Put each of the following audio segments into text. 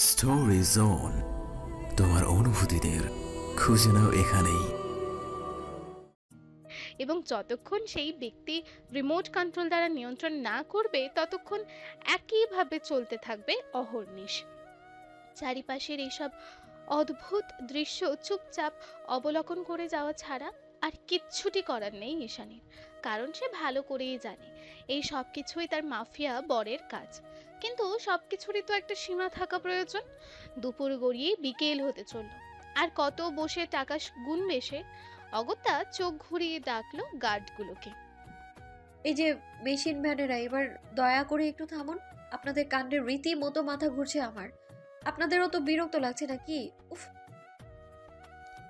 Story zone, তোমার অনুভূতিদের খুঁজে নাও এখানেই। এবং যতক্ষণ সেই ব্যক্তি রিমোট কন্ট্রোল দ্বারা নিয়ন্ত্রণ না করবে ততক্ষণ একইভাবে চলতে থাকবে অহর্নিশ। চারিপাশের এইসব অদ্ভুত দৃশ্য চুপচাপ অবলোকন করে যাওয়া ছাড়া আর কিচ্ছুটি করার নেই ঈশানীর। কারণ সে ভালো করেই জানে এই সব কিছুই তার মাফিয়া বরের কাজ। কিন্তু সবকিছুরই তো একটা সীমা থাকা প্রয়োজন। দুপুর গড়িয়ে বিকেল হতে চলল, আর কত বসে টাকা গুনবে সে। অগত্যা চোখ ঘুরিয়ে ডাকলো গার্ডগুলোকে। এই যে মেশিন ভ্যানেরা, এবার দয়া করে একটু থামুন। আপনাদের কাণ্ডে রীতিমতো মাথা ঘুরছে আমার। আপনাদেরও তো বিরক্ত লাগছে নাকি? উফ।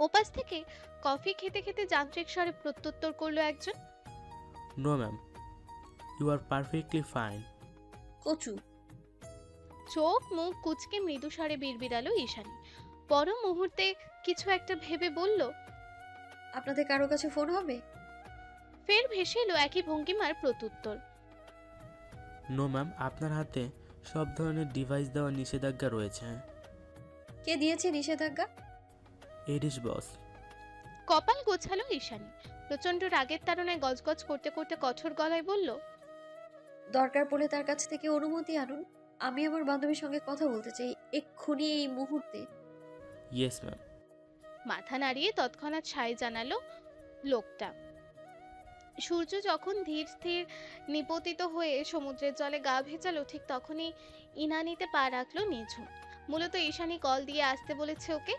ওপাশ থেকে কফি খেতে খেতে যান্ত্রিক স্বরে প্রত্যুত্তর করলো একজন। No ma'am, you are perfectly fine. কচু। চোখ মুখ কুচকে মৃদু স্বরে বিড়বিড়ালো ঈশানী। পর মুহূর্তে কিছু একটা ভেবে বলল, আপনাদের কারো কাছে ফোন হবে? ফের ভেসে এলো একই ভঙ্গিমার প্রত্যুত্তর। নো ম্যাম, আপনার হাতে সব ধরনের ডিভাইস দেওয়ার নিষেধাজ্ঞা রয়েছে। কে দিয়েছে নিষেধাজ্ঞা? এডিস বস। কপাল গোছালো ঈশানী। প্রচন্ড রাগের তাড়নায় গজগজ করতে করতে কঠোর গলায় বলল, দরকার পড়লে তার কাছ থেকে অনুমতি আনুন। আমি আমার বান্ধবীর সঙ্গে কথা বলতে চাই এক্ষুনি, এই মুহূর্তে। Yes ma'am. মাথা নাড়িয়ে তৎক্ষণাৎ সায় জানালো লোকটা। সূর্য যখন ধীর স্থির নিপতিত হয়ে সমুদ্রের জলে গা ভেজালো, ঠিক তখনই ইনানিতে পা রাখলো নিঝুম। মূলত ঈশানী কল দিয়ে আসতে বলেছে ওকে।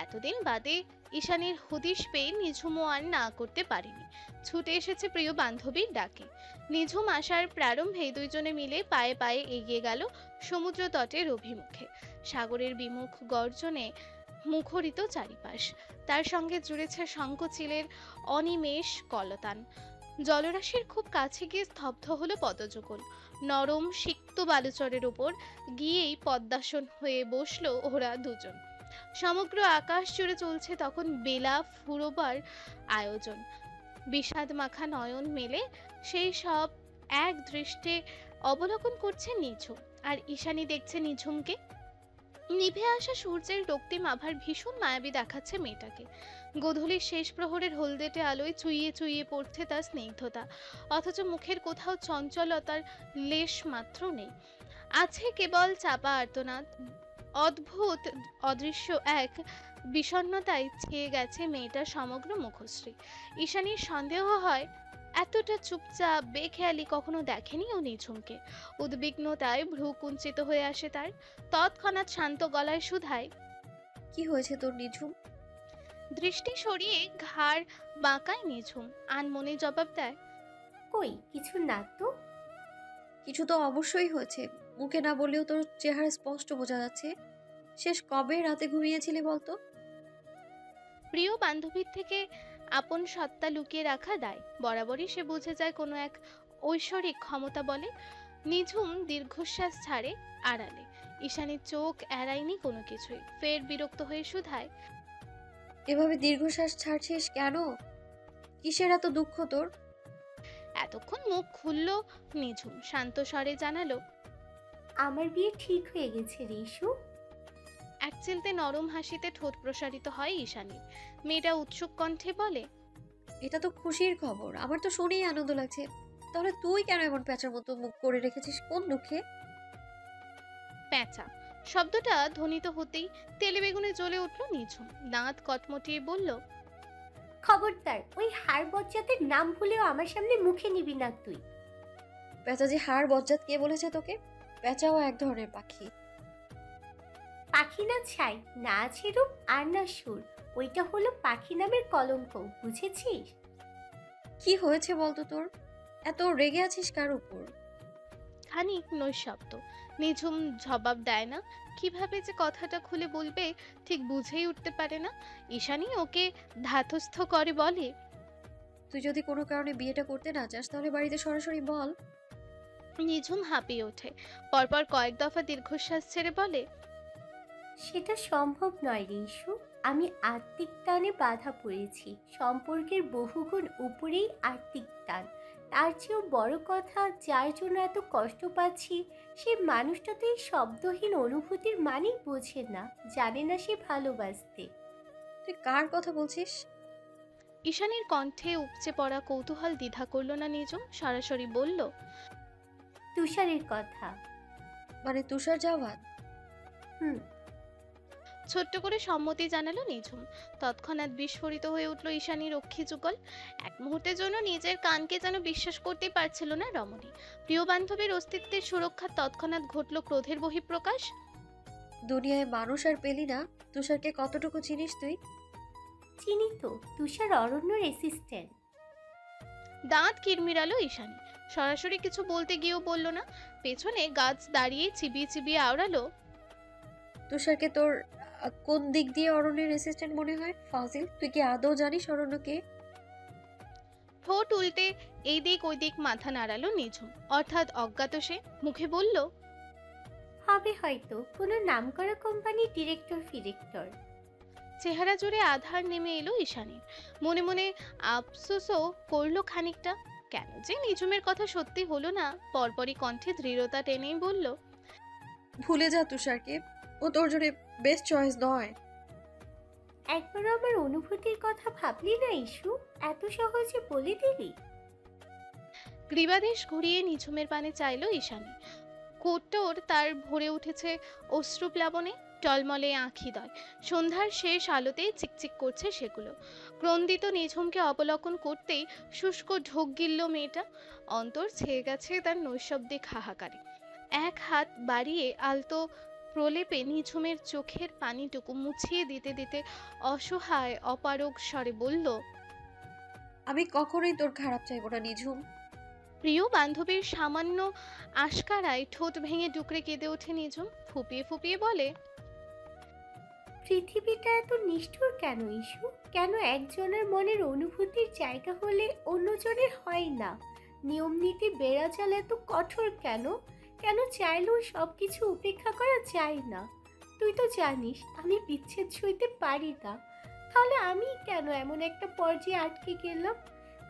এতদিন বাদে ঈশানীর হদিশ পেয়ে নিঝুমও আর না করতে পারেনি, ছুটে এসেছে প্রিয় বান্ধবীর ডাকে। নিঝুম আসার প্রারম্ভে দুইজনে মিলে পায়ে পায়ে এগিয়ে গেল সমুদ্র তটের অভিমুখে। সাগরের বিমুখ গর্জনে মুখরিত চারিপাশ, তার সঙ্গে জুড়েছে শঙ্খচিলের অনিমেষ কলতান। জলরাশির খুব কাছে গিয়ে স্তব্ধ হলো পদযুগল। নরম সিক্ত বালুচরের উপর গিয়েই পদ্মাসন হয়ে বসলো ওরা দুজন। সমগ্র আকাশ জুড়ে চলছে তখন বেলা ফুরোবার আয়োজন। বিষাদ মাখা নয়ন মেলে সেই সব এক দৃষ্টে অবলোকন করছে নিঝুম, আর ঈশানী দেখছে নিঝুমকে। নিভে আসা সূর্যের রক্তিম আভার ভীষণ মায়াবী দেখাচ্ছে মেয়েটাকে। গোধূলির শেষ প্রহরের হলদেটে আলোয় চুইয়ে চুইয়ে পড়ছে তার স্নিগ্ধতা, অথচ মুখের কোথাও চঞ্চলতার লেশ মাত্র নেই। আছে কেবল চাপা আর্তনাদ। অদ্ভুত অদৃশ্য এক বিষণ্ণতায় ছেয়ে গেছে মেয়েটার সমগ্র মুখশ্রী। ঈশানীর সন্দেহ হয় এতটা চুপচাপ বেখেয়ালি কখনো দেখেনি ও নিঝুমকে। উদ্বিগ্নতায় ভ্রু কুঞ্চিত হয়ে আসে তার। তৎক্ষণাৎ শান্ত গলায় শুধায়, কি হয়েছে তোর নিঝুম? দৃষ্টি সরিয়ে ঘাড় বাঁকায় নিঝুম। আনমনে জবাব দেয়, কই কিছু না তো। কিছু তো অবশ্যই হয়েছে, মুখে না বললেও তোর চেহারা স্পষ্ট বোঝা যাচ্ছে। শেষ কবে রাতে ঘুমিয়েছিলি বলতো? প্রিয় বান্ধবীর থেকে আপন সত্তা লুকিয়ে রাখা দায় বরাবরই সে বুঝে যায় কোনো এক ঐশ্বরিক ক্ষমতা বলে। নিঝুম দীর্ঘশ্বাস ছাড়ে আড়ালে। ঈশানীর চোখ এড়ায়নি কোনো কিছুই। ফের বিরক্ত হয়ে শুধায়, এভাবে দীর্ঘশ্বাস ছাড়ছিস কেন? কিসের এত দুঃখ তোর? এতক্ষণ মুখ খুলল নিঝুম। শান্ত স্বরে জানালো, আমার বিয়ে ঠিক হয়ে গেছে রিশু। এক চিলতে নরম হাসিতে ঠোঁট প্রসারিত হয় ঈশানীর। মেয়েটা উৎসুক কণ্ঠে বলে, এটা তো খুশির খবর, আমার তো শুনেই আনন্দ লাগছে। তাহলে তুই কেন এমন প্যাঁচার মতো মুখ করে রেখেছিস? কোন দুঃখে? প্যাঁচা শব্দটা ধ্বনিত হতেই তেলে বেগুনে জ্বলে উঠল নিঝুম। দাঁত কটমটিয়ে বলল, খবরদার ওই হাড় বজ্জাতের নাম ভুলেও আমার সামনে মুখে নিবি না তুই। প্যাঁচা যে হাড় বজ্জাত কে বলেছে তোকে? প্যাঁচাও এক ধরনের পাখি। পাখি না ছাই, না আছে রূপ আর না সুর, ওইটা হলো পাখি নামের কলঙ্ক, বুঝেছিস? কি হয়েছে বলতো তোর? এত রেগে আছিস কার উপর? খানিক নৈশব্দ। নিঝুম জবাব দেয় না। কিভাবে যে কথাটা খুলে বলবে ঠিক বুঝেই উঠতে পারে না। ঈশানী ওকে ধাতস্থ করে বলে, তুই যদি কোনো কারণে বিয়েটা করতে না চাস তাহলে বাড়িতে সরাসরি বল। নিঝুম হাঁপিয়ে ওঠে। পরপর কয়েক দফা দীর্ঘশ্বাস ছেড়ে বলে, সেটা সম্ভব নয় রিশু। আমি আত্মিক টানে বাধা পড়েছি। সম্পর্কের বহুগুণ উপরেই আত্মিক টান, তার চেয়েও বড় কথা, যার জন্য এত কষ্ট পাচ্ছি সেই মানুষটা তো এই শব্দহীন অনুভূতির মানেই বোঝে না, জানে না সে ভালোবাসতে। তুই কার কথা বলছিস? ঈশানীর কণ্ঠে উপচে পড়া কৌতূহল দ্বিধা করল না নিঝুম, সরাসরি বলল, তুষারের কথা। মানে তুষার জাওয়াদ? হুম। ছোট্ট করে সম্মতি জানালো নিঝুম। তৎক্ষণাৎ বিস্ফোরিত হয়ে উঠল ঈশানীর অক্ষি যুগল। এক মুহূর্তের জন্য নিজের কানকে যেন বিশ্বাস করতেই পারছিল না রমণী। প্রিয় বান্ধবীর অস্তিত্বের সুরক্ষার তৎক্ষণাৎ ঘটল ক্রোধের বহিঃপ্রকাশ। দুনিয়ায় মানুষ আর পেলি না। তুষারকে কতটুকু চিনিস তুই? চিনি তো, তুষার অরণ্যর অ্যাসিস্ট্যান্ট। দাঁত কিরমিরালো ঈশানী। সরাসরি কিছু বলতে গিয়েও বলল না। পেছনে গাছ দাঁড়িয়ে চিবিয়ে চিবিয়ে আওড়ালো, তুষারকে তোর কোন দিক দিয়ে অরণ্যের অ্যাসিস্ট্যান্ট মনে হয়? ফাজিল, তুই কি আদৌ জানিস অরণ্যকে? ঠোঁট উল্টে এই দিক ওই দিক মাথা নাড়ালো নিঝুম, অর্থাৎ অজ্ঞাত সে। মুখে বলল, হবে হয়তো কোনো নামকরা কোম্পানির ডিরেক্টর ফিরেক্টর। চেহারা জুড়ে আধার নেমে এলো ঈশানীর। মনে মনে আফসোসও করলো খানিকটা। কেন যে নিঝুমের কথা সত্যি হলো না। পরপরই কণ্ঠে দৃঢ়তা টেনেই বলল, ভুলে যা তুষারকে, ও তোর জন্য বেস্ট চয়েস নয়। একবারও আমার অনুভূতির কথা ভাবলি না ইস্যু? এত সহজে বলে দিলি? গ্রীবাদেশ ঘুরিয়ে নিঝুমের পানে চাইলো ঈশানী। কোটর তার ভরে উঠেছে অশ্রুপ্লাবনে, টলমলে আঁখিদয়। সন্ধ্যার শেষ আলোতে চিকচিক করছে সেগুলো। ক্রন্দিত নিঝুমকে অবলোকন করতেই শুষ্ক ঢোক গিলল মেয়েটা। অন্তর ছেয়ে গেছে তার নৈশব্দিক হাহাকারে। এক হাত বাড়িয়ে আলতো প্রলেপে নিঝুমের চোখের পানিটুকু মুছিয়ে দিতে দিতে অসহায় অপারগ স্বরে বলল, আমি কখনোই তোর খারাপ চাইবো না নিঝুম। প্রিয় বান্ধবীর সামান্য আশকারায় ঠোঁট ভেঙে ডুকরে কেঁদে ওঠে নিঝুম। ফুপিয়ে ফুপিয়ে বলে, পৃথিবীটা এত নিষ্ঠুর কেন ইস্যু? কেন একজনের মনের অনুভূতির জায়গা হলে অন্যজনের হয় না? নিয়ম নীতি বেড়াচাল এত কঠোর কেন? কেন চাইলেও সব কিছু উপেক্ষা করা যায় না? তুই তো জানিস আমি বিচ্ছেদ সইতে পারি না। তাহলে আমি কেন এমন একটা পর্যায়ে আটকে গেলাম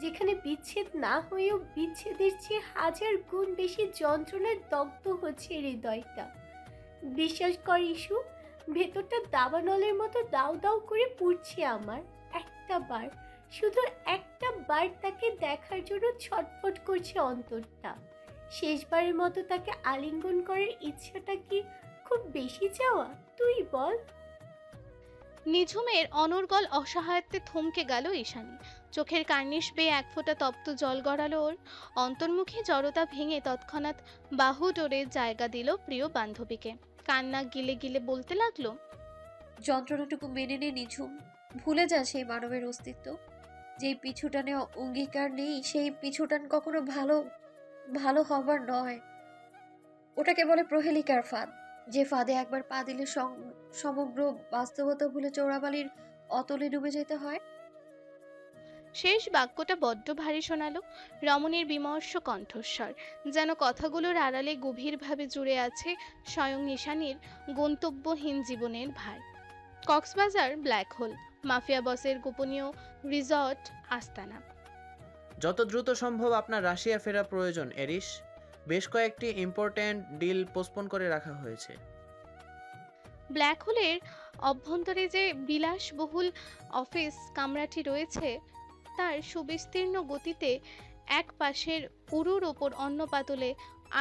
যেখানে বিচ্ছেদ না হয়েও বিচ্ছেদের চেয়ে হাজার গুণ বেশি যন্ত্রণায় দগ্ধ হচ্ছে হৃদয়টা। বিশ্বাস কর ইস্যু, ভেতরটা দাবানলের মতো দাউ দাউ করে পুড়ছে আমার। একটা বার, শুধু একটা বার তাকে দেখার জন্য ছটফট করছে অন্তরটা। শেষবারের মতো তাকে আলিঙ্গন করার ইচ্ছাটা কি খুব বেশি চাওয়া? তুই বল। নিঝুমের অনর্গল অসহায়ত্বে থমকে গেল ঈশানী। চোখের কার্নিশ বেয়ে এক ফোঁটা তপ্ত জল গড়ালো ওর। অন্তর্মুখী জড়তা ভেঙে তৎক্ষণাৎ বাহু ডোরে জায়গা দিল প্রিয় বান্ধবীকে। কান্না গিলে গিলে বলতে লাগলো, যন্ত্রণাটুকু মেনে নে নিঝুম। ভুলে যা সেই মানবের অস্তিত্ব। যেই পিছুটানে অঙ্গীকার নেই, সেই পিছুটান কখনো ভালো ভালো হবার নয়। ওটাকে বলে প্রহেলিকার ফাঁদ। যে ফাঁদে একবার পা দিলে সমগ্র বাস্তবতা ভুলে চোরাবালির অতলে ডুবে যেতে হয়। শেষ বাক্যটা বড্ড ভারী শোনালো। রমণীর বিমর্ষ কণ্ঠস্বর যেন কথাগুলোর আড়ালে গভীরভাবে জুড়ে আছে স্বয়ং ঈশানীর গন্তব্যহীন জীবনের ভার। কক্সবাজার ব্ল্যাক হোল, মাফিয়া বসের গোপনীয় রিসর্ট আস্তানা। যত দ্রুত সম্ভব আপনার রাশিয়া ফেরা প্রয়োজন এরিস। বেশ কয়েকটি ইম্পর্ট্যান্ট ডিল পোস্টপোন করে রাখা হয়েছে। ব্ল্যাক হোলের অভ্যন্তরে যে বিলাসবহুল অফিস কামরাটি রয়েছে তার সুবিস্তীর্ণ গতিতে এক পাশের উরুর ওপর অন্য পাতলে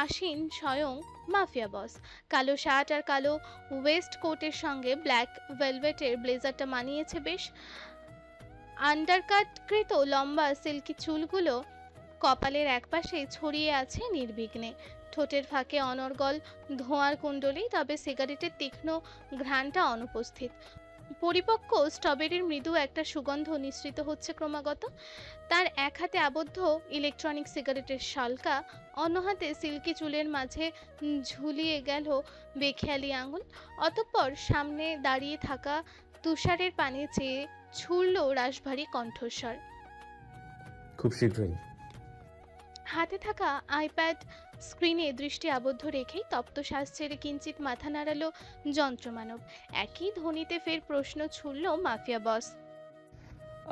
আসীন স্বয়ং মাফিয়া বস। কালো শার্ট আর কালো ওয়েস্ট কোটের সঙ্গে ব্ল্যাক ভেলভেটের ব্লেজারটা মানিয়েছে বেশ। আন্ডারকাটকৃত লম্বা সিল্কি চুলগুলো কপালের একপাশে ছড়িয়ে আছে নির্বিঘ্নে। ঠোঁটের ফাঁকে অনর্গল ধোঁয়ার কুণ্ডলী, তবে সিগারেটের তীক্ষ্ণ ঘ্রাণটা অনুপস্থিত। পরিপক্ক স্ট্রবেরির মৃদু একটা সুগন্ধ নিঃসৃত হচ্ছে ক্রমাগত। তার এক হাতে আবদ্ধ ইলেকট্রনিক সিগারেটের শালকা, অন্য হাতে সিল্কি চুলের মাঝে ঝুলিয়ে গেল বেখেয়ালি আঙুল। অতঃপর সামনে দাঁড়িয়ে থাকা তুষারের পানে চেয়ে ছুড়ল রাশভারী কণ্ঠস্বর, খুব শীঘ্রই। হাতে থাকা আইপ্যাড স্ক্রিনে দৃষ্টি আবদ্ধ রেখেই তপ্ত শ্বাস ছেড়ে কিঞ্চিত মাথা নাড়ালো যন্ত্রমানব। একই ধ্বনিতে ফের প্রশ্ন ছুড়ল মাফিয়া বস,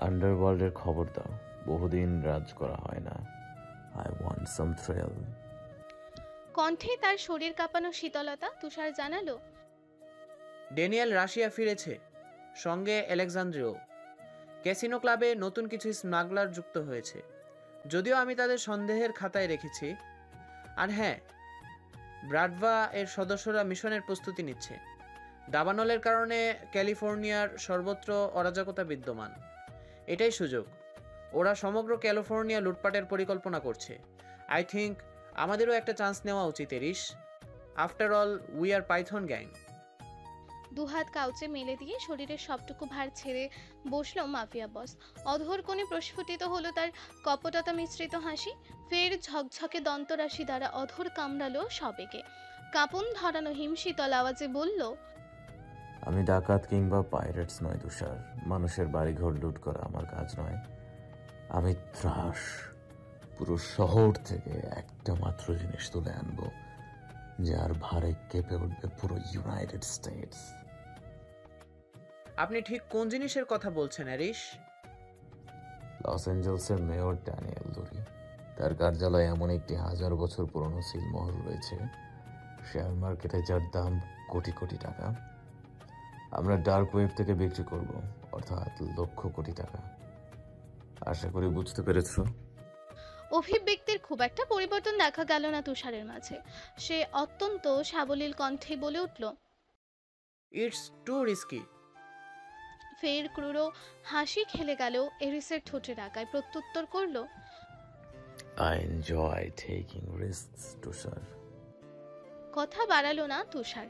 আন্ডারওয়ার্ল্ডের খবর দাও, বহুদিন রাজ করা হয় না। I want some thrill. কণ্ঠে তার শরীর কাঁপানো শীতলতা। তুষার জানালো, ড্যানিয়েল রাশিয়া ফিরেছে, সঙ্গে আলেক্সান্দ্রিও। ক্যাসিনো ক্লাবে নতুন কিছু স্মাগলার যুক্ত হয়েছে, যদিও আমি তাদের সন্দেহের খাতায় রেখেছি। আর হ্যাঁ, ব্রাডভা এর সদস্যরা মিশনের প্রস্তুতি নিচ্ছে। দাবানলের কারণে ক্যালিফোর্নিয়ার সর্বত্র অরাজকতা বিদ্যমান। এটাই সুযোগ। ওরা সমগ্র ক্যালিফোর্নিয়া লুটপাটের পরিকল্পনা করছে। আই থিঙ্ক আমাদেরও একটা চান্স নেওয়া উচিত Eris. After all we are Python gang. দুহাত কাউচে মেলে দিয়ে শরীরের সবটুকু ভার ছেড়ে বসলো মাফিয়া বস। অধর কোণে প্রস্ফুটিত হলো তার কপটতা মিশ্রিত হাসি। ফের ঝকঝকে দন্তরাশি দ্বারা অধর কামড়ালো সবেগে। কাঁপন ধরানো হিমশীতল আওয়াজে বলল, আমি ডাকাত কিংবা পাইরেটস নয় তুষার। মানুষের বাড়িঘর লুট করা আমার কাজ নয়। আমি ত্রাস। পুরো শহর থেকে একটা মাত্র জিনিস তুলে আনবো, যার ভারে কেঁপে উঠবে পুরো ইউনাইটেড স্টেটস। আপনি ঠিক কোন জিনিসের কথা বলছেন এরিস? লস অ্যাঞ্জেলসের মেয়র ড্যানিয়েল লুরি, তার কার্যালয়ে এমন একটি 1000 বছর পুরনো সিলমোহর রয়েছে, শেয়ার মার্কেটে যার দাম কোটি কোটি টাকা। আমরা ডার্ক ওয়েব থেকে বিক্রি করব, অর্থাৎ লক্ষ কোটি টাকা। আশা করি বুঝতে পেরেছ। অভিব্যক্তির খুব একটা পরিবর্তন দেখা গেল না তুষারের মাঝে। সে অত্যন্ত সাবলীল কণ্ঠে বলে উঠল, ইটস টু রিস্কি। ফের ক্রুর হাসি খেলে গেল এরিসের ঠোঁটের আগায়। প্রত্যুত্তর করল, I enjoy taking risks, তুষার। কথা বাড়ালো না তুষার।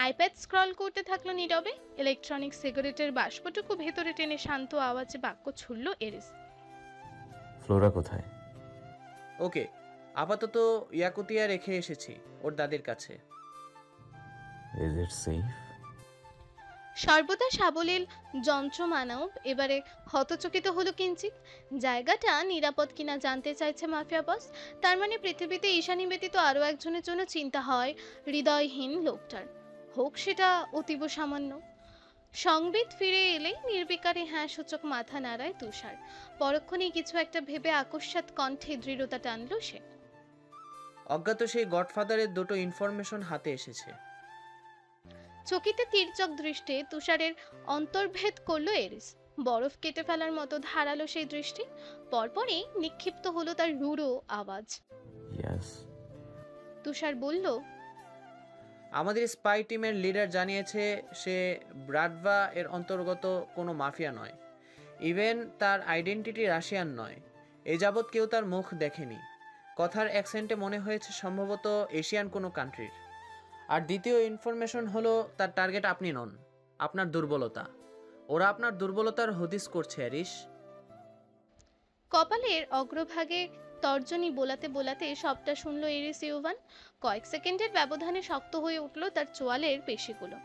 আইপ্যাড স্ক্রল করতে থাকলো নীরবে। ইলেকট্রনিক সিগারেটের বাষ্পটুকু ভেতরে টেনে শান্ত আওয়াজে বাক্য ছুড়ল এরিস, ফ্লোরা কোথায়? ওকে, আপাতত ইয়াকুতিয়া রেখে এসেছি ওর দাদির কাছে। Is it safe? সর্বদা সাবলীল যন্ত্রমানব এবারে হতচকিত হলো কিঞ্চিত। জায়গাটা নিরাপদ কিনা জানতে চাইছে মাফিয়া বস। তার মানে পৃথিবীতে ঈশানী ব্যতীত আরও একজনের জন্য চিন্তা হয় হৃদয়হীন লোকটার, হোক সেটা অতীব সামান্য। সংবিত ফিরে এলে নির্বিকারে হ্যাঁ সূচক মাথা নাড়ায় তুষার। পরক্ষণেই কিছু একটা ভেবে আকস্মাৎ কণ্ঠে দৃঢ়তা টানল সে। অজ্ঞাত সেই গডফাদারের দুটো ইনফরমেশন হাতে এসেছে। চকিতে তির্যক দৃষ্টে তুষারের অন্তর্ভেদ করলো এরিস। বরফ কেটে ফেলার মতো ধারালো সেই দৃষ্টি। পরপরই নিক্ষিপ্ত হলো তার রূঢ় আওয়াজ। Yes. তুষার বলল, আমাদের স্পাই টিমের লিডার জানিয়েছে সে ব্রাডভা এর অন্তর্গত কোনো মাফিয়া নয়। ইভেন তার আইডেন্টিটি রাশিয়ান নয়। এ যাবৎ কেউ তার মুখ দেখেনি। কথার অ্যাকসেন্টে মনে হয়েছে সম্ভবত এশিয়ান কোনো কান্ট্রির। আর দ্বিতীয় ইনফরমেশন হলো তার টার্গেট আপনি নন, আপনার দুর্বলতা। ওরা আপনার দুর্বলতার হদিস করছে এরিস। কপালের অগ্রভাগে তর্জনী বোলাতে বোলাতে সবটা শুনল এরিস ইউভান। কয়েক সেকেন্ডের ব্যবধানে শক্ত হয়ে উঠল তার চোয়ালের পেশিগুলো।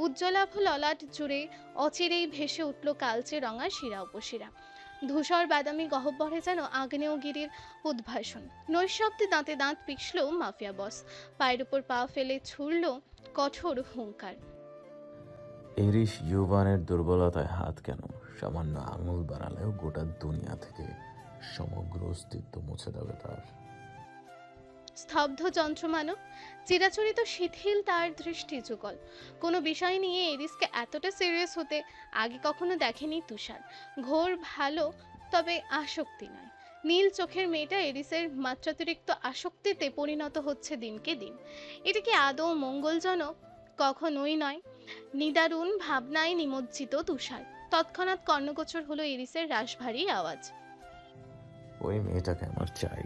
উজ্জ্বলাভ ললাট জুড়ে অচিরেই ভেসে উঠল কালচে রঙা শিরা উপশিরা। ধূসর বাদামি গহ্বরে যেন আগ্নেয়গিরির উদ্ভাসন। নৈশব্দে দাঁতে দাঁত পিষল মাফিয়া বস। পায়ের উপর পা ফেলে ছুড়ল কঠোর হুঙ্কার। এরিস ইউভানের দুর্বলতায় হাত কেন? সামান্য আঙুল বাড়ালেও গোটা দুনিয়া থেকে সমগ্র অস্তিত্ব মুছে দেবে তার। স্তব্ধ যন্ত্রমানব, চিরাচরিত শিথিল তার দৃষ্টি যুগল। কোনো বিষয় নিয়ে এরিসকে এতটা সিরিয়াস হতে আগে কখনো দেখেনি তুষার। ঘোর ভালো, তবে আসক্তি নয়। নীল চোখের মেয়েটা এরিসের মাত্রাতিরিক্ত আসক্তিতে পরিণত হচ্ছে দিনকে দিন। এটা কি আদৌ মঙ্গলজনক? কখনোই নয়। নিদারুণ ভাবনায় নিমজ্জিত তুষার। তৎক্ষণাৎ কর্ণগোচর হলো এরিসের রাশভারী আওয়াজ। ওই মেয়েটাকে আমার চাই।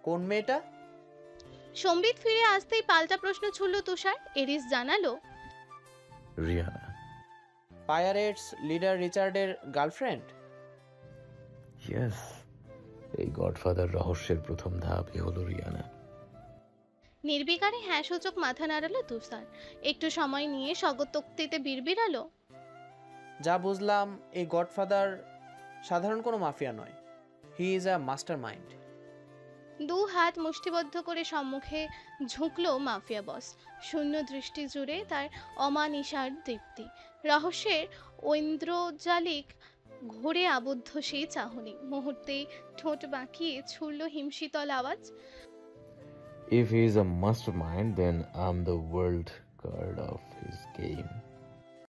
কোন মেয়েটা? সম্বিত ফিরে আসতেই পাল্টা প্রশ্ন ছুড়ল তুষার। এরিস জানালো, রিয়ানা। পাইরেটস লিডার রিচার্ডের গার্লফ্রেন্ড? ইয়েস। এই গডফাদার রহস্যের প্রথম ধাপই হলো রিয়ানা। নির্বিকারে হ্যাঁ সূচক মাথা নাড়ালো তুষার। একটু সময় নিয়ে স্বগতোক্তিতে বিড়বিড়ালো, যা বুঝলাম এই গডফাদার সাধারণ কোনো মাফিয়া নয়। He is a master mind. দু হাত মুষ্টিবদ্ধ করে সম্মুখে ঝুঁকলো মাফিয়া বস। শূন্য দৃষ্টি জুড়ে তার অমানিসার দীপ্তি। রহস্যের ঐন্দ্রজালিক ঘোরে আবদ্ধ সেই চাহনি, মুহূর্তেই ঠোঁট বাঁকিয়ে ছুড়ল হিমশীতল আওয়াজ। If he is a mastermind, then I'm the world card of his game.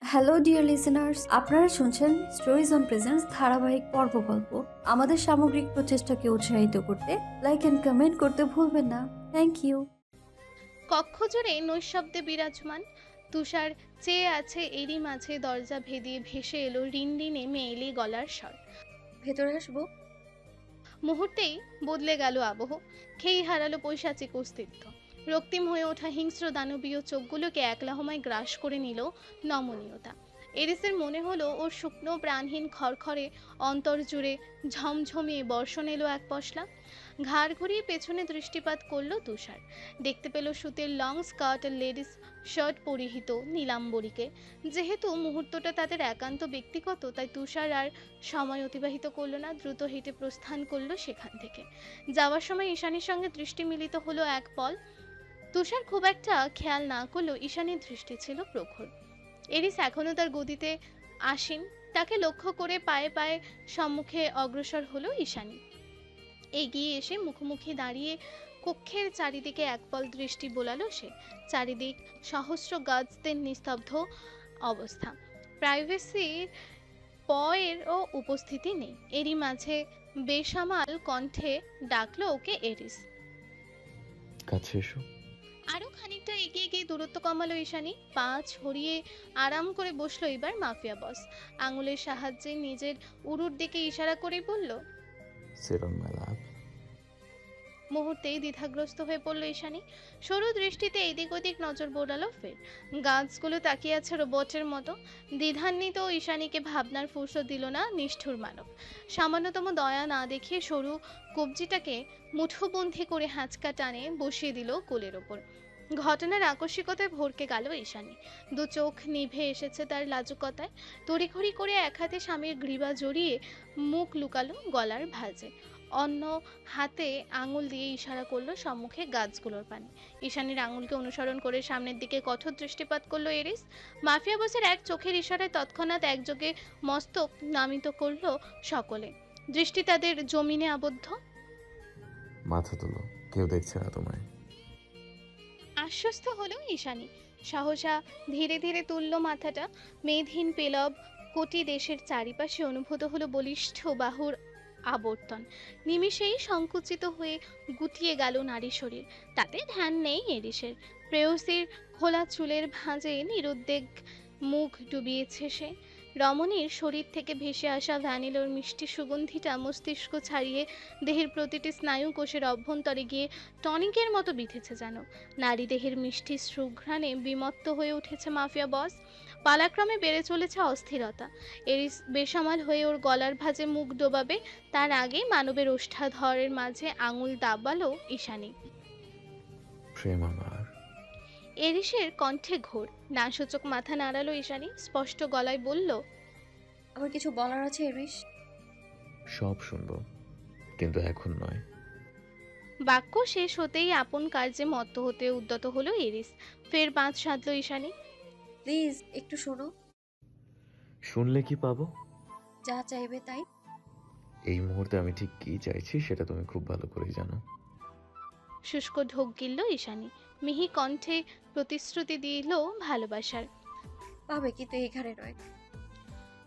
Hello dear listeners, আপনারা শুনছেন স্টোরিজ অন প্রেজেন্স ধারাবাহিক পর্ব গল্প। আমাদের সামগ্রিক প্রচেষ্টাকে উৎসাহিত করতে লাইক এন্ড কমেন্ট করতে ভুলবেন না। Thank you. কক্ষ জুড়ে নৈশব্দে বিরাজমান। তুষার চেয়ে আছে, এরই মাঝে দরজা ভেদিয়ে ভেসে এলো রিনরিনে মেয়েলি গলার স্বর। ভেতরে আসবো? মুহূর্তেই বদলে গেল আবহ, খেই হারালো পৈশাচিক অস্তিত্ব। রক্তিম হয়ে ওঠা হিংস্র দানবীয় চোখগুলোকে একলাহমায় গ্রাস করে নিল নমনীয়তা। এরিসের মনে হলো ওর শুকনো প্রাণহীন খড়খড়ে অন্তর জুড়ে ঝমঝমিয়ে বর্ষণ এলো এক পশলা। ঘাড় ঘুরিয়ে পেছনে দৃষ্টিপাত করলো তুষার। দেখতে পেল সুতির লং স্কার্ট আর লেডিস শার্ট পরিহিত নীলাম্বরীকে। যেহেতু মুহূর্তটা তাদের একান্ত ব্যক্তিগত, তাই তুষার আর সময় অতিবাহিত করলো না, দ্রুত হেঁটে প্রস্থান করলো সেখান থেকে। যাওয়ার সময় ঈশানীর সঙ্গে দৃষ্টি মিলিত হলো এক পল। তুষার খুব একটা খেয়াল না করলেও ঈশানীর দৃষ্টি ছিল প্রখর। এরিস এখনো তার গদিতে আসীন। তাকে লক্ষ্য করে পায়ে পায়ে সম্মুখে অগ্রসর হলো ঈশানী। এগিয়ে এসে মুখোমুখি দাঁড়িয়ে কক্ষের চারিদিকে একপল দৃষ্টি বোলালো সে। চারিদিক সহস্র গার্ডসদের নিস্তব্ধ অবস্থা। প্রাইভেসির পয়েরও উপস্থিতি নেই। এরই মাঝে বেসামাল কণ্ঠে ডাকলো ওকে এরিস। কাছে এসো। আরো খানিকটা এগিয়ে গিয়ে দূরত্ব কমালো ঈশানী। পা ছড়িয়ে আরাম করে বসলো এবার মাফিয়া বস। আঙুলের সাহায্যে নিজের উরুর দিকে ইশারা করে বলল, Sit on my lap. মুহূর্তেই দ্বিধাগ্রস্ত হয়ে পড়ল ঈশানী। সরু দৃষ্টিতে এদিক ওদিক নজর বোড়ালো ফের। গাছগুলো তাকিয়ে আছে রোবটের মতো। দ্বিধান্বিত ঈশানীকে ভাবনার ফুরসত দিল না নিষ্ঠুর মানব। সামান্যতম দয়া না দেখিয়ে সরু কবজিটাকে মুঠোবন্ধি করে হাঁচকা টানে বসিয়ে দিল কোলের ওপর। ঘটনার আকস্মিকতায় ভরকে গেল ঈশানী। দু চোখ নিভে এসেছে তার লাজুকতায়। তড়িঘড়ি করে এক হাতে স্বামীর গ্রীবা জড়িয়ে মুখ লুকালো গলার ভাঁজে। অন্য হাতে আঙুল দিয়ে ইশারা করলো সম্মুখে গাছগুলোর পানে। ঈশানীর আঙুলকে অনুসরণ করে সামনের দিকে কঠোর দৃষ্টিপাত করলো এরিস। মাফিয়া বসের এক চোখের ইশারায় তৎক্ষণাৎ একযোগে মস্তক নামিত করলো সকলে। দৃষ্টি তাদের জমিনে আবদ্ধ। মাথা তোলো, কেউ দেখছে না তোমায়। আশ্বস্ত হলো ঈশানী। সহসা ধীরে ধীরে তুলল মাথাটা। মেদহীন পেলব কোটি দেশের চারিপাশে অনুভূত হলো বলিষ্ঠ বাহুর আবর্তন। নিমিষেই সংকুচিত হয়ে গুটিয়ে গেল নারী শরীর। তাতে ধ্যান নেই এরিসের। প্রেয়সীর খোলা চুলের ভাঁজে নিরুদ্বেগ মুখ ডুবিয়েছে সে। রমণীর শরীর থেকে ভেসে আসা ভ্যানিলোর মিষ্টি সুগন্ধিটা মস্তিষ্ক ছাড়িয়ে দেহের প্রতিটি স্নায়ু কোষের অভ্যন্তরে গিয়ে টনিকের মতো বিঁধেছে যেন। নারী দেহের মিষ্টি সুঘ্রাণে বিমত্ত হয়ে উঠেছে মাফিয়া বস। পালাক্রমে বেড়ে চলেছে অস্থিরতা। এরিস বেসামাল হয়ে ওর গলার ভাঁজে মুখ ডোবাবে, তার আগে মানবের ওষ্ঠাধরের মাঝে আঙুল দাবালো ঈশানী। প্রেম আমার। এরিসের কণ্ঠে ঘোর। না সূচক মাথা নাড়ালো ঈশানী। স্পষ্ট গলায় বলল, আমার কিছু বলার আছে এরিস। সব শুনবো, কিন্তু এখন নয়। বাক্য শেষ হতেই আপন কার্যে মত্ত হতে উদ্যত হলো এরিস। ফের বাঁধ সাধলো ঈশানী। প্লিজ একটু শোনো। শুনলে কি পাবো? যা চাইবে তাই। এই মুহূর্তে আমি ঠিক কি চাইছি সেটা তুমি খুব ভালো করেই জানো। শুষ্ক ঢোক গিলল ঈশানী। মিহি কণ্ঠে প্রতিশ্রুতি দিল ভালোবাসার। পাবে, কিন্তু এখানে নয়।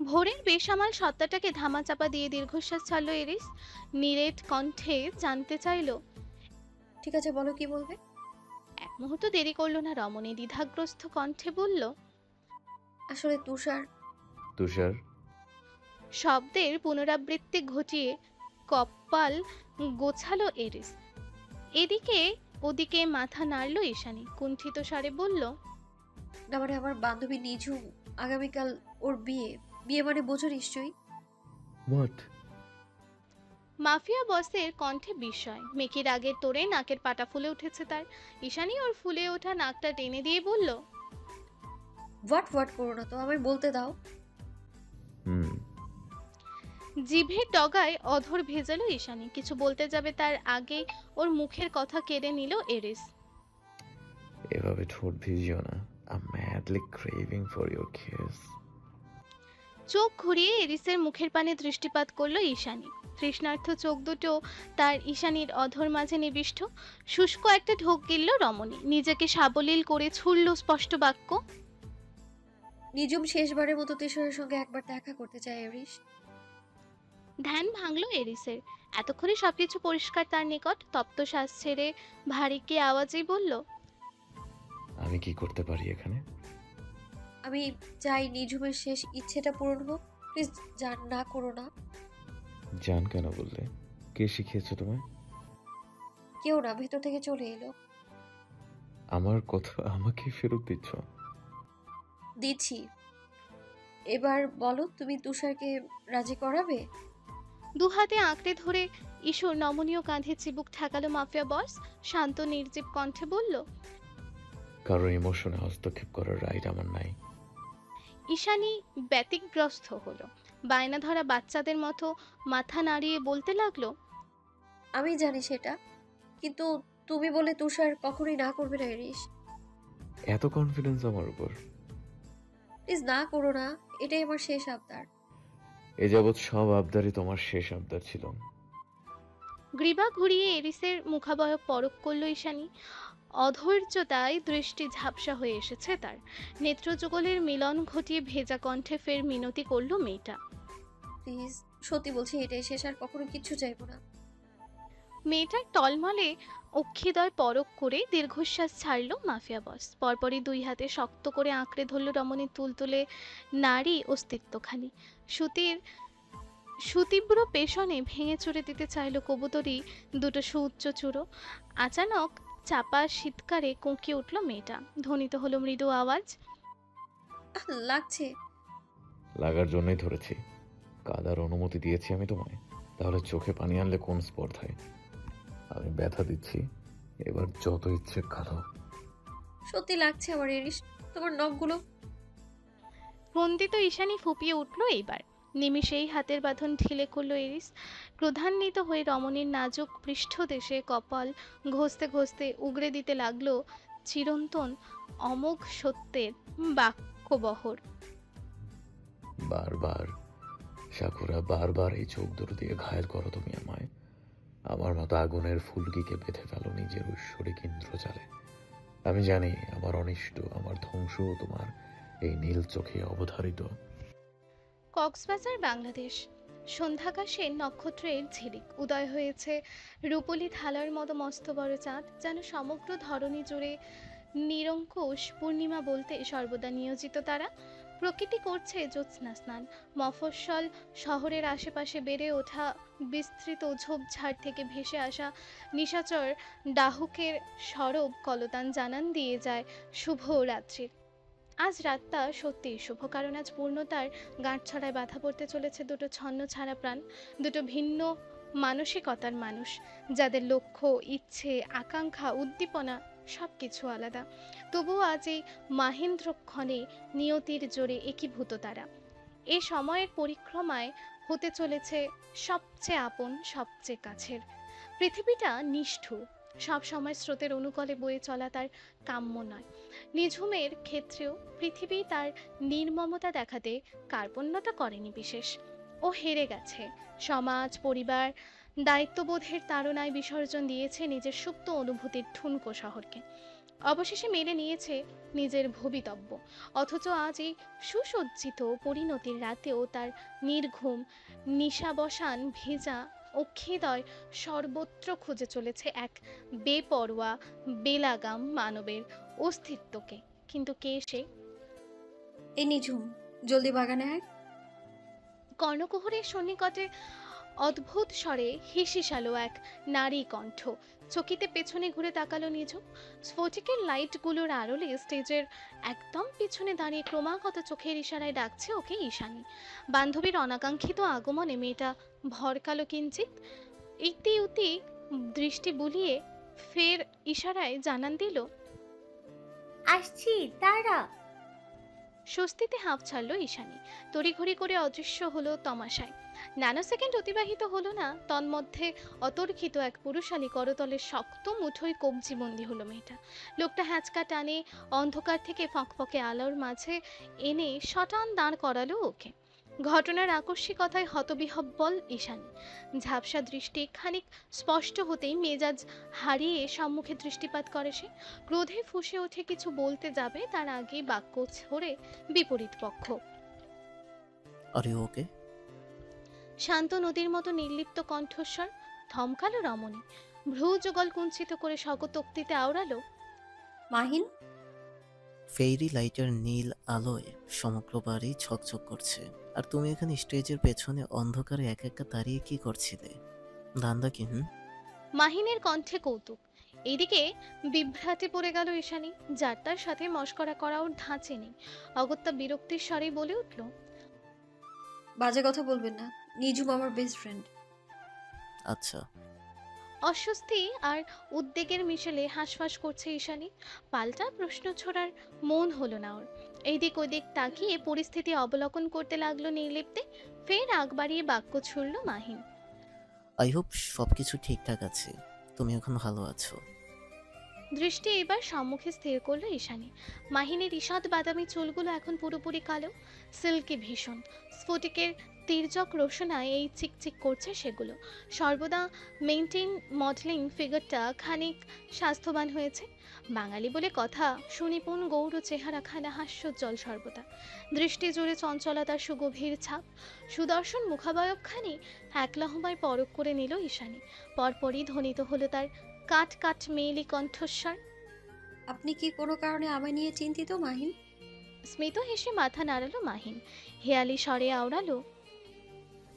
ভোরের বেসামাল সত্তাটাকে ধামাচাপা দিয়ে দীর্ঘশ্বাস ছাড়লো এরিস। নিরেট কণ্ঠে জানতে চাইল, ঠিক আছে, বলো কি বলবে। এক মুহূর্ত দেরি করলো না রমণী। দ্বিধাগ্রস্ত কণ্ঠে বলল, আসলে তুষার। তুষার? শব্দের পুনরাবৃত্তি ঘটিয়ে কপাল গোছালো এরিস। এদিকে ওদিকে মাথা নাড়ল ঈশানী। কুণ্ঠিত স্বরে বলল, না মানে আমার বান্ধবী নিঝুম, আগামীকাল ওর বিয়ে। বিয়ে মানে বোঝো নিশ্চয়ই। হোয়াট? মাফিয়া বসের কণ্ঠে বিস্ময়। মেকির আগের তোরে নাকের পাটা ফুলে উঠেছে তার। ঈশানী ওর ফুলে ওঠা নাকটা টেনে দিয়ে বলল, হোয়াট করো না তো, আমায় বলতে দাও। জিভের ডগায় অধর ভেজালো ঈশানী। কিছু বলতে যাবে তার আগে ওর মুখের কথা কেড়ে নিল এরিস। এভাবে ঠোঁট ভিজিও না। I'm madly craving for your kiss. চোখ ঘুরিয়ে এরিসের মুখের পানে দৃষ্টিপাত করলো ঈশানী। তৃষ্ণার্থ চোখ দুটো তার ঈশানীর অধর মাঝে নিবিষ্ট। শুষ্ক একটা ঢোক গিলল রমণী, নিজেকে সাবলীল করে ছুড়ল স্পষ্ট বাক্য। নিজুম শেষবারের মতো তিশার সঙ্গে একবার দেখা করতে চায় এরিস। ধ্যান ভাঙলো এরিসের। এতক্ষণে সবকিছু পরিষ্কার তার নিকট। তপ্ত শ্বাস ছেড়ে ভারী আওয়াজেই বলল, আমি কি করতে পারি এখানে? আমি চাই নিঝুমের শেষ ইচ্ছেটা পূরণ হোক। প্লিজ জান না করো না। জান কেন বললে? কে শিখিয়েছে তোমায়? কেউ না, ভেতর থেকে চলে এলো। আমার কথা আমাকে ফেরত দিচ্ছ? দিচ্ছি। এবার বলো, তুমি তুষারকে রাজি করাবে? দু হাতে আঁকড়ে ধরে ঈশ্বর নমনীয় কাঁধে চিবুক ঠেকালো মাফিয়া বস। শান্ত নির্জীব কণ্ঠে বলল, কারোর ইমোশনে হস্তক্ষেপ করার রাইট আমার নাই। ঈশানী ব্যতিগ্রস্ত হলো। বায়না ধরা বাচ্চাদের মতো মাথা নাড়িয়ে বলতে লাগলো, আমি জানি সেটা, কিন্তু তুমি বলে তুষার কখনোই না করবে না এরিস। এত কনফিডেন্স আমার উপর? প্লিজ না করো না, এটাই আমার শেষ আবদার। এ যাবৎ সব আবদারই তোমার শেষ আবদার ছিল। গ্রীবা ঘুরিয়ে এরিসের মুখাবয়ব পরখ করলো ঈশানী। অধৈর্যতায় দৃষ্টি ঝাপসা হয়ে এসেছে তার। নেত্রযুগলের মিলন ঘটিয়ে ভেজা কণ্ঠে ফের মিনতি করলো মেয়েটা। প্লিজ, সত্যি বলছি, এটাই শেষ, আর কখনো কিচ্ছু চাইবো না। মেয়েটার টলমলে অক্ষিদয় পরখ করে দীর্ঘশ্বাস ছাড়লো মাফিয়া বস। পরপরই দুই হাতে শক্ত করে আঁকড়ে ধরল রমণীর তুলতুলে নারী অস্তিত্বখানি। সুতীব্র পেশনে ভেঙে চুরে দিতে চাইলো কবুতরি দুটো সুউচ্চ চূড়ো। আচানক চাপা শীতকারে কুঁকিয়ে উঠল মেয়েটা। ধ্বনিত হলো মৃদু আওয়াজ, লাগছে। লাগার জন্যই ধরেছি। কাদার অনুমতি দিয়েছি আমি তোমায়? তাহলে চোখে পানি আনলে কোন স্পর্ধায়? আমি ব্যথা দিচ্ছি, এবার যত ইচ্ছে কাঁদো। সত্যি লাগছে আমার এরিস, তোমার নখগুলো। ক্রন্দিত ঈশানী ফুপিয়ে উঠল এইবার। নিমিষেই হাতের বাঁধন ঢিলে করল এরিস। ক্রোধান্বিত হয়ে রমণীর নাজুক পৃষ্ঠদেশে কপাল ঘষতে ঘষতে উগরে দিতে লাগলো চিরন্তন অমোঘ সত্যের বাক্যবহর। বারবার সাকুরা, বারবার এই চোখ দুটো দিয়ে ঘায়েল করো তুমি আমায়। আমার মতো আগুনের ফুলকিকে বেঁধে ফেলো নিজের ঐশ্বরিক ইন্দ্রজালে। আমি জানি আমার অনিষ্ট, আমার ধ্বংস তোমার এই নীল চোখে অবধারিত। কক্সবাজার, বাংলাদেশ। সন্ধ্যাকাশে নক্ষত্রের ঝিলিক। উদয় হয়েছে রূপলি থালার মতো মস্ত বড় চাঁদ, যেন সমগ্র ধরণী জুড়ে নিরঙ্কুশ পূর্ণিমা বলতে সর্বদা নিয়োজিত তারা। প্রকৃতি করছে জ্যোৎস্না স্নান। মফস্বল শহরের আশেপাশে বেড়ে ওঠা বিস্তৃত ঝোপঝাড় থেকে ভেসে আসা নিশাচর ডাহুকের সরব কলতান জানান দিয়ে যায় শুভ রাত্রির। আজ রাতটা সত্যিই শুভ, কারণ আজ পূর্ণতার গাঁটছড়ায় বাধা পড়তে চলেছে দুটো ছন্ন ছাড়া প্রাণ, দুটো ভিন্ন মানসিকতার মানুষ, যাদের লক্ষ্য, ইচ্ছে, আকাঙ্ক্ষা, উদ্দীপনা সব কিছু আলাদা। তবুও আজ এই মাহেন্দ্রক্ষণে নিয়তির জোরে একীভূত তারা। এ সময়ের পরিক্রমায় হতে চলেছে সবচেয়ে আপন, সবচেয়ে কাছের। পৃথিবীটা নিষ্ঠুর, সব সময় স্রোতের অনুকূলে বয়ে চলা তার কাম্য নয়। নিঝুমের ক্ষেত্রেও পৃথিবী তার নির্মমতা দেখাতে কার্পণ্যতা করেনি বিশেষ। ও হেরে গেছে। সমাজ, পরিবার, দায়িত্ববোধের তাড়নায় বিসর্জন দিয়েছে নিজের সুপ্ত অনুভূতির ঠুনকো শহরকে। অবশেষে মেনে নিয়েছে নিজের ভবিতব্য। অথচ আজ এই সুসজ্জিত পরিণতির রাতেও তার নির্ঘুম নিশাবসান ভেজা অক্ষিদয় সর্বত্র খুঁজে চলেছে এক বেপরোয়া বেলাগাম মানবের অস্তিত্বকে। কিন্তু কে সে? এই নিঝুম, জলদি বাগানে আয়। কর্ণকুহরের সন্নিকটে অদ্ভুত স্বরে হিসিসালো এক নারী কণ্ঠ। চকিতে পেছনে ঘুরে তাকালো নিঝুম। স্ফটিকের লাইটগুলোর আড়লে স্টেজের একদম পিছনে দাঁড়িয়ে ক্রমাগত চোখের ইশারায় ডাকছে ওকে ঈশানী। বান্ধবীর অনাকাঙ্ক্ষিত আগমনে মেয়েটা ভরকালো কিঞ্চিত। ইতি উতি দৃষ্টি বুলিয়ে ফের ইশারায় জানান দিল, আসছি, তারা। স্বস্তিতে হাঁপ ছাড়ল ঈশানী। তড়িঘড়ি করে অদৃশ্য হলো তমাশায়। ন্যানো সেকেন্ড অতিবাহিত হলো না, তন্মধ্যে অতর্কিত এক পুরুষালী করতলের শক্ত মুঠোয় কবজিবন্দি হলো মেয়েটা। লোকটা হ্যাঁচকা টানে অন্ধকার থেকে ফকফকে আলোর মাঝে এনে শটান দাঁড় করালো ওকে। ঘটনার আকস্মিকতায় হতবিহ্বল ঈশানী। ঝাপসা দৃষ্টি খানিক স্পষ্ট হতেই মেজাজ হারিয়ে সম্মুখে দৃষ্টিপাত করে সে। ক্রোধে ফুঁসে ওঠে কিছু বলতে যাবে, তার আগেই বাক্য ছড়ে বিপরীত পক্ষ। আরে ওকে। শান্ত নদীর মতো নির্লিপ্ত কণ্ঠস্বর। থমকালো রমণী, ভ্রু যুগল কুঞ্চিত করে স্বগতোক্তিতে আওড়ালো, মাহিন। ফেইরি লাইটের নীল আলোয় সমগ্র বাড়ি ঝকঝক করছে, আর তুমি এখানে স্টেজের পেছনে অন্ধকারে একা একা দাঁড়িয়ে কি করছিলে? ধান্দা কি? মাহিনের কণ্ঠে কৌতুক। এদিকে বিভ্রাটে পড়ে গেল ঈশানী, যার তার সাথে মশকরা করা ওর ধাঁচে নেই। অগত্যা বিরক্তির স্বরে বলে উঠল, বাজে কথা বলবেন না, নিজুম আমার বেস্ট ফ্রেন্ড। আচ্ছা। অস্বস্তি আর উদ্বেগের মিশেলে হাঁসফাঁস করছে ঈশানী। পাল্টা প্রশ্ন ছোড়ার মন হলো না ওর। এইদিক ওদিক তাকিয়ে পরিস্থিতি অবলোকন করতে লাগলো নির্লিপ্তে। ফের আগ বাড়িয়ে বাক্য ছুড়ল মাহিন। আই হোপ সবকিছু ঠিকঠাক আছে, তুমি এখন ভালো আছো। দৃষ্টি এবার সম্মুখে স্থির করলো ঈশানী। মাহিনের ঈষৎ বাদামি চুলগুলো এখন পুরোপুরি কালো, সিল্কি ভীষণ। স্ফটিকের তির্যক রোশনায় এই চিকচিক করছে সেগুলো। সর্বদা মেইনটেইন মডেলিং ফিগারটা খানিক স্বাস্থ্যবান হয়েছে। বাঙালি বলে কথা, সুনিপুণ গৌর চেহারাখানা হাস্যোজ্জ্বল সর্বদা। দৃষ্টি জুড়ে চঞ্চলতার সুগভীর ছাপ। সুদর্শন মুখাবয়বখানি এক লহমায় পরখ করে নিল ঈশানী। পরপরই ধ্বনিত হলো তার কাট কাট মেয়েলি কণ্ঠস্বর। আপনি কি কোনো কারণে আমায় নিয়ে চিন্তিত মাহিন? স্মিত হেসে মাথা নাড়ালো মাহিন। হেয়ালি স্বরে আওড়ালো,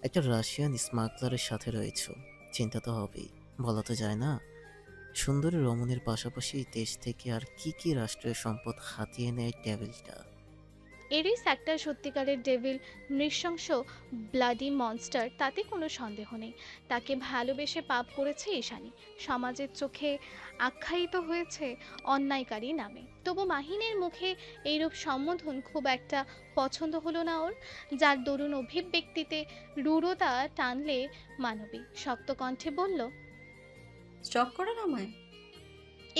একটা রাশিয়ান স্মাগলারের সাথে রয়েছো, চিন্তা তো হবেই, বলা তো যায় না। সুন্দরী রমণীর পাশাপাশি দেশ থেকে আর কি কি রাষ্ট্রের সম্পদ হাতিয়ে নেয় ডেভিলটা। এরিস একটা সত্যিকারের ডেভিল, নৃশংস ব্লাডি মনস্টার, তাতে কোনো সন্দেহ নেই। তাকে ভালোবেসে পাপ করেছে ঈশানী, সমাজের চোখে আখ্যায়িত হয়েছে অন্যায়কারী নামে। তবু মাহিনের মুখে এইরূপ সম্বোধন খুব একটা পছন্দ হলো না ওর, যার দরুণ অভিব্যক্তিতে রূঢ়তা টানলে মানবী। শক্ত কণ্ঠে বলল, স্টক করেন আমায়।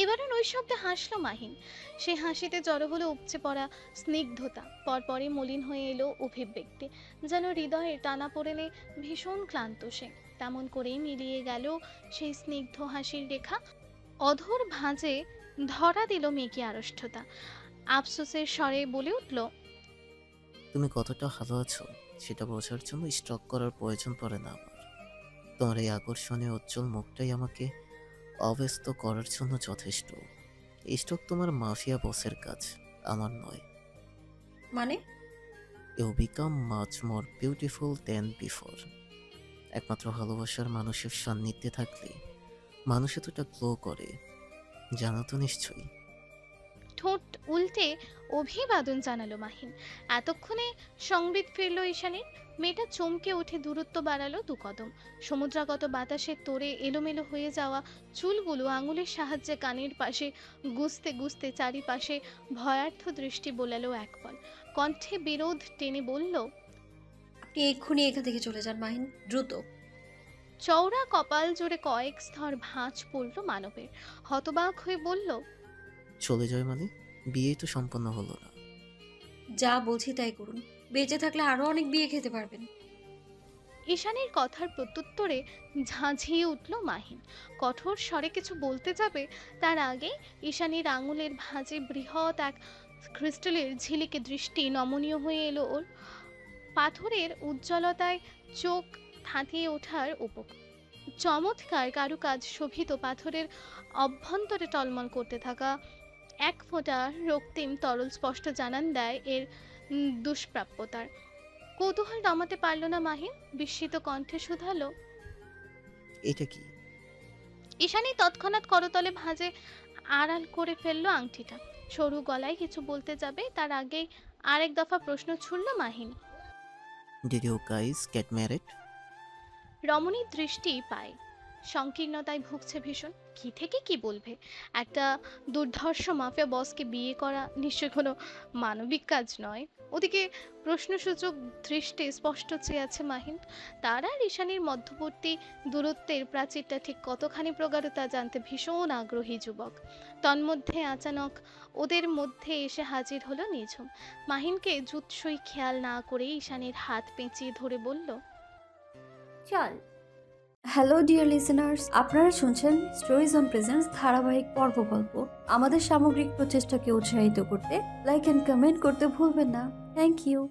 এবারও নৈশব্দে হাসলো মাহিন। সে হাসিতে জড়ো হলো উপচে পড়া স্নিগ্ধতা। পরপরই মলিন হয়ে এলো অভিব্যক্তি, যেন হৃদয়ের টানা পড়েনে ভীষণ ক্লান্ত সে। তেমন করেই মিলিয়ে গেল সেই স্নিগ্ধ হাসির রেখা। অধর ভাঁজে ধরা দিল মেকি আড়ষ্ঠতা। আফসোসের স্বরে বলে উঠল, তুমি কতটা ভালো আছো সেটা বোঝার জন্য স্টক করার প্রয়োজন পড়ে না আমার। তোমার এই আকর্ষণীয় উজ্জ্বল মুখটাই আমাকে অব্যস্ত করার জন্য যথেষ্ট। স্টক তোমার মাফিয়া বসের কাজ, আমার নয়। মানে? You become much more beautiful then before. একমাত্র ভালোবাসার মানুষের সান্নিধ্যে থাকলে মানুষ এতটা গ্লো করে, জানো তো নিশ্চয়ই। ঠোঁট উল্টে অভিবাদন জানালো মাহিন। এতক্ষণে সংবিত ফিরল ঈশানীর। মেয়েটা চমকে উঠে দূরত্ব বাড়ালো দু কদম। সমুদ্রাগত বাতাসের তোড়ে এলোমেলো হয়ে যাওয়া চুলগুলো আঙুলের সাহায্যে কানের পাশে গুজতে গুজতে চারিপাশে ভয়ার্থ দৃষ্টি বোলালো এক পল। কণ্ঠে বিরোধ টেনে বলল, আপনি এক্ষুনি এখান থেকে চলে যান মাহিন, দ্রুত। চওড়া কপাল জোরে কয়েক স্তর ভাঁজ পড়ল মানবের। হতবাক হয়ে বলল, চলে যায় মানে? বিয়ে তো সম্পন্ন হলো না। যা বলছি তাই করুন, বেঁচে থাকলে আরো অনেক বিয়ে খেতে পারবেন। ঈশানীর কথার প্রত্যুত্তরে ঝাঁঝিয়ে উঠল মাহিন। কঠোর স্বরে কিছু বলতে যাবে, তার আগে ঈশানীর আঙুলের ভাঁজে বৃহৎ এক ক্রিস্টালের ঝিলিকে দৃষ্টি নমনীয় হয়ে এলো ওর। পাথরের উজ্জ্বলতায় চোখ ধাঁধিয়ে ওঠার চমৎকার কারুকাজ শোভিত পাথরের অভ্যন্তরে টলমল করতে থাকা এক ফোঁটা রক্তিম তরল স্পষ্ট জানান দেয় এর দুষ্প্রাপ্যতার। কৌতূহল দমাতে পারল না মাহিন, বিস্মিত কণ্ঠে শুধালো, এটা কি? ঈশানী তৎক্ষণাৎ করতলে ভাঁজে আড়াল করে ফেললো আংটিটা। সরু গলায় কিছু বলতে যাবে, তার আগেই আরেক দফা প্রশ্ন ছুড়ল Mahin. Did you guys get married? রমণীর দৃষ্টি পায় সংকীর্ণতায় ভুগছে ভীষণ। কি থেকে কি বলবে? একটা দুর্ধর্ষ মাফিয়া বসকে বিয়ে করা নিশ্চয়ই কোনো মানবিক কাজ নয়। ওদিকে প্রশ্নসূচক দৃষ্টি স্পষ্ট চেয়ে আছে মাহিন। তার আর ঈশানীর মধ্যবর্তী দূরত্বের প্রাচীরটা ঠিক কতখানি প্রগাঢ় তা জানতে ভীষণ আগ্রহী যুবক। তন্মধ্যে আচানক ওদের মধ্যে এসে হাজির হলো নিঝুম। মাহিনকে জুৎসই খেয়াল না করে ঈশানীর হাত পেঁচিয়ে ধরে বলল, চল। হ্যালো ডিয়ার লিসেনার্স, আপনারা শুনছেন স্টোরিজ অন প্রেজেন্স ধারাবাহিক পর্ব গল্প। আমাদের সামগ্রিক প্রচেষ্টাকে উৎসাহিত করতে লাইক অ্যান্ড কমেন্ট করতে ভুলবেন না। Thank you.